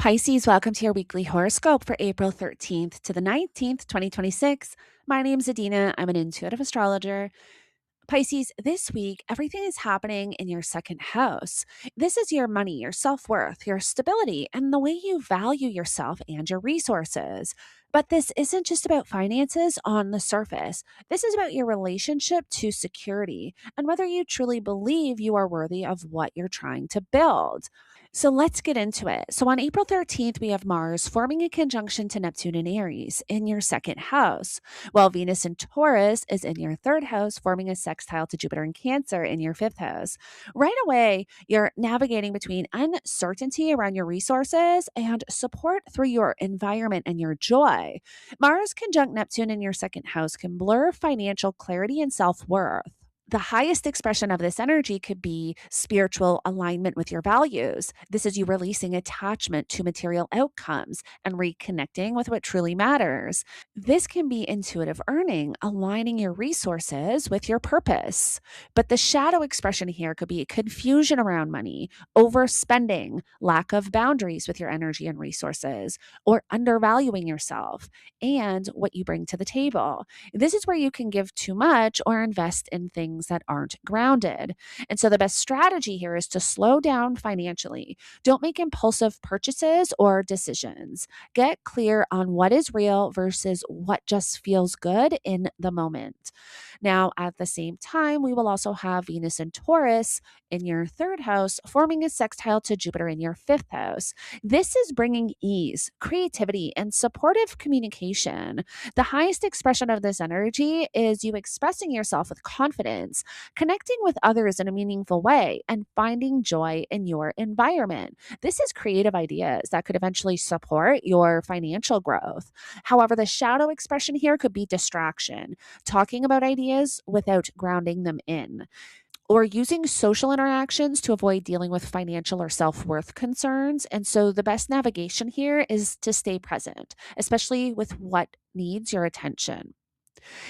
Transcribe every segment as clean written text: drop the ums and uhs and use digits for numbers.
Pisces, welcome to your weekly horoscope for April 13th to the 19th, 2026. My name's Adina. I'm an intuitive astrologer. Pisces, this week, everything is happening in your second house. This is your money, your self worth, your stability, and the way you value yourself and your resources. But this isn't just about finances on the surface. This is about your relationship to security and whether you truly believe you are worthy of what you're trying to build. So let's get into it. So on April 13th, we have Mars forming a conjunction to Neptune in Aries in your second house, while Venus in Taurus is in your third house, forming a sextile to Jupiter in Cancer in your fifth house. Right away, you're navigating between uncertainty around your resources and support through your environment and your joy. Mars conjunct Neptune in your second house can blur financial clarity and self worth. The highest expression of this energy could be spiritual alignment with your values. This is you releasing attachment to material outcomes and reconnecting with what truly matters. This can be intuitive earning, aligning your resources with your purpose. But the shadow expression here could be confusion around money, overspending, lack of boundaries with your energy and resources, or undervaluing yourself and what you bring to the table. This is where you can give too much or invest in things that aren't grounded. And so the best strategy here is to slow down financially. Don't make impulsive purchases or decisions. Get clear on what is real versus what just feels good in the moment. Now, at the same time, we will also have Venus and Taurus in your third house, forming a sextile to Jupiter in your fifth house. This is bringing ease, creativity, and supportive communication. The highest expression of this energy is you expressing yourself with confidence, connecting with others in a meaningful way, and finding joy in your environment. This is creative ideas that could eventually support your financial growth. However, the shadow expression here could be distraction, talking about ideas without grounding them in, or using social interactions to avoid dealing with financial or self worth concerns. And so the best navigation here is to stay present, especially with what needs your attention.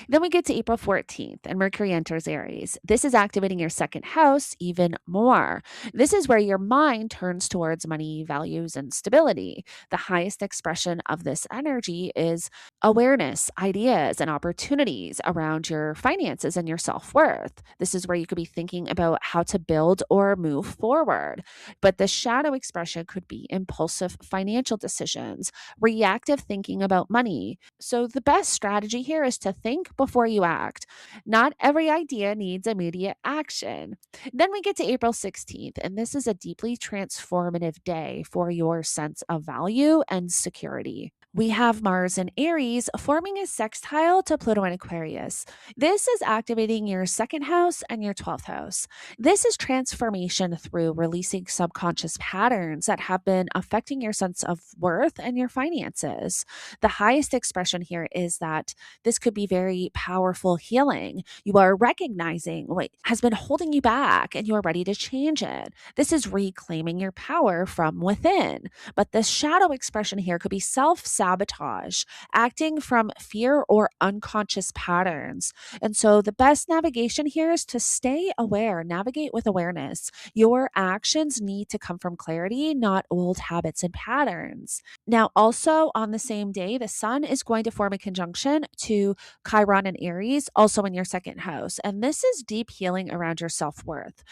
Then we get to April 14th, and Mercury enters Aries. This is activating your second house even more. This is where your mind turns towards money, values, and stability. The highest expression of this energy is awareness, ideas, and opportunities around your finances and your self worth. This is where you could be thinking about how to build or move forward. But the shadow expression could be impulsive financial decisions, reactive thinking about money. So the best strategy here is to think before you act. Not every idea needs immediate action. Then we get to April 16th, and this is a deeply transformative day for your sense of value and security. We have Mars in Aries forming a sextile to Pluto in Aquarius. This is activating your second house and your 12th house. This is transformation through releasing subconscious patterns that have been affecting your sense of worth and your finances. The highest expression here is that this could be very powerful healing. You are recognizing what has been holding you back and you are ready to change it. This is reclaiming your power from within. But the shadow expression here could be self sabotage, acting from fear or unconscious patterns. And so the best navigation here is to stay aware, navigate with awareness. Your actions need to come from clarity, not old habits and patterns. Now, also on the same day, the sun is going to form a conjunction to Chiron and Aries, also in your second house. And this is deep healing around your self worth.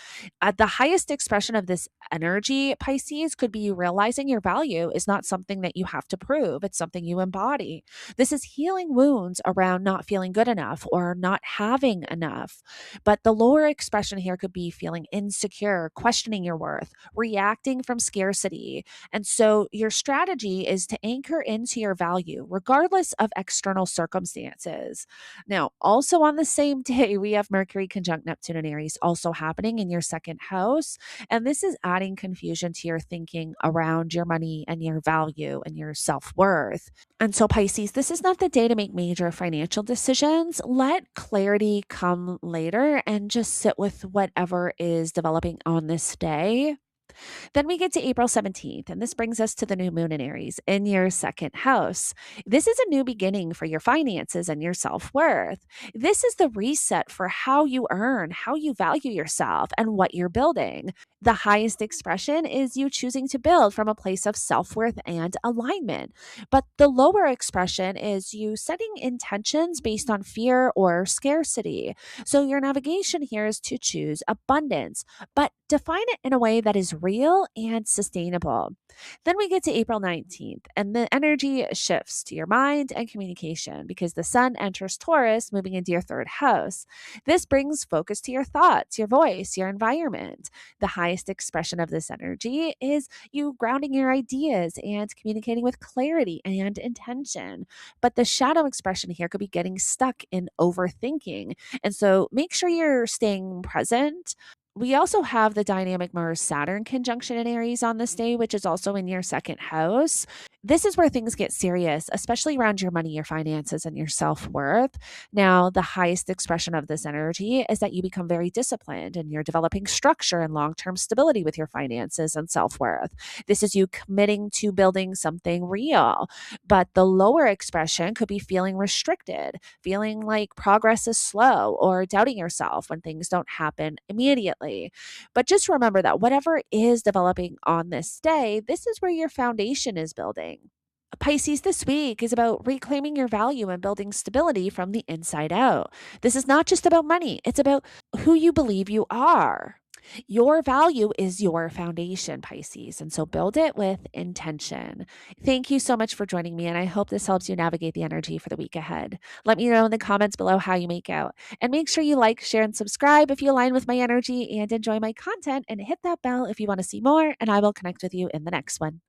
The highest expression of this energy, Pisces, could be realizing your value is not something that you have to prove, it's something you embody. This is healing wounds around not feeling good enough or not having enough. But the lower expression here could be feeling insecure, questioning your worth, reacting from scarcity. And so your strategy is to anchor into your value, regardless of external circumstances. Now, also on the same day, we have Mercury conjunct Neptune and Aries also happening in your second house. And this is adding confusion to your thinking around your money and your value and your self worth. And so, Pisces, this is not the day to make major financial decisions. Let clarity come later and just sit with whatever is developing on this day. Then we get to April 17th, and this brings us to the new moon in Aries in your second house. This is a new beginning for your finances and your self worth. This is the reset for how you earn, how you value yourself, and what you're building. The highest expression is you choosing to build from a place of self worth and alignment. But the lower expression is you setting intentions based on fear or scarcity. So your navigation here is to choose abundance, but define it in a way that is real and sustainable. Then we get to April 19th, and the energy shifts to your mind and communication because the sun enters Taurus, moving into your third house. This brings focus to your thoughts, your voice, your environment. The highest expression of this energy is you grounding your ideas and communicating with clarity and intention. But the shadow expression here could be getting stuck in overthinking. And so make sure you're staying present. We also have the dynamic Mars Saturn conjunction in Aries on this day, which is also in your second house. This is where things get serious, especially around your money, your finances, and your self worth. Now, the highest expression of this energy is that you become very disciplined and you're developing structure and long term stability with your finances and self worth. This is you committing to building something real. But the lower expression could be feeling restricted, feeling like progress is slow, or doubting yourself when things don't happen immediately. But just remember that whatever is developing on this day, this is where your foundation is building. Pisces, this week is about reclaiming your value and building stability from the inside out. This is not just about money, it's about who you believe you are. Your value is your foundation, Pisces, and so build it with intention. Thank you so much for joining me, and I hope this helps you navigate the energy for the week ahead. Let me know in the comments below how you make out, and make sure you like, share, and subscribe if you align with my energy and enjoy my content, and hit that bell if you want to see more, and I will connect with you in the next one.